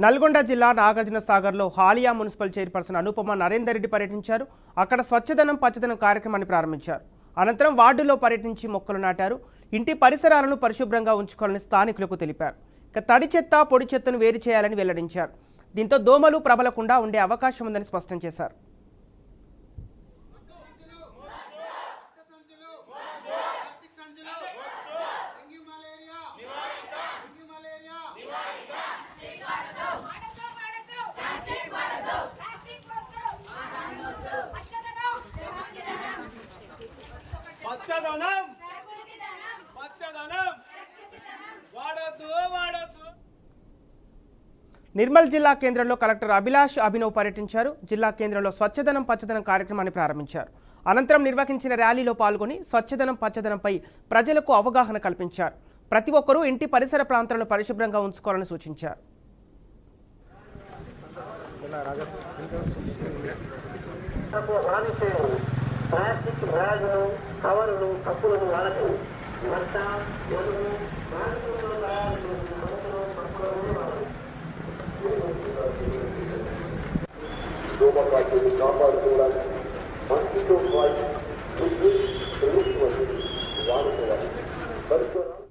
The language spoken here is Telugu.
నల్గొండ జిల్లా నాగార్జున సాగర్లో హాలియా మున్సిపల్ చైర్పర్సన్ అనుపమ నరేందర్ రెడ్డి పర్యటించారు. అక్కడ స్వచ్ఛదనం పచ్చదనం కార్యక్రమాన్ని ప్రారంభించారు. అనంతరం వార్డులో పర్యటించి మొక్కలు నాటారు. ఇంటి పరిసరాలను పరిశుభ్రంగా ఉంచుకోవాలని స్థానికులకు తెలిపారు. ఇక తడి చెత్త పొడి చెత్తను వేరు చేయాలని వెల్లడించారు. దీంతో దోమలు ప్రబలకుండా ఉండే అవకాశం ఉందని స్పష్టం చేశారు. నిర్మల్ జిల్లా కేంద్రంలో కలెక్టర్ అభిలాష్ అభినవ్ పర్యటించారు. జిల్లా కేంద్రంలో స్వచ్ఛదనం పచ్చదనం కార్యక్రమాన్ని ప్రారంభించారు. అనంతరం నిర్వహించిన ర్యాలీలో పాల్గొని స్వచ్ఛదనం పచ్చదనంపై ప్రజలకు అవగాహన కల్పించారు. ప్రతి ఒక్కరూ ఇంటి పరిసర ప్రాంతాలను పరిశుభ్రంగా ఉంచుకోవాలని సూచించారు. ప్లాస్టిక్ బ్యాగులు, కవరులు, కప్పులను వాడటం,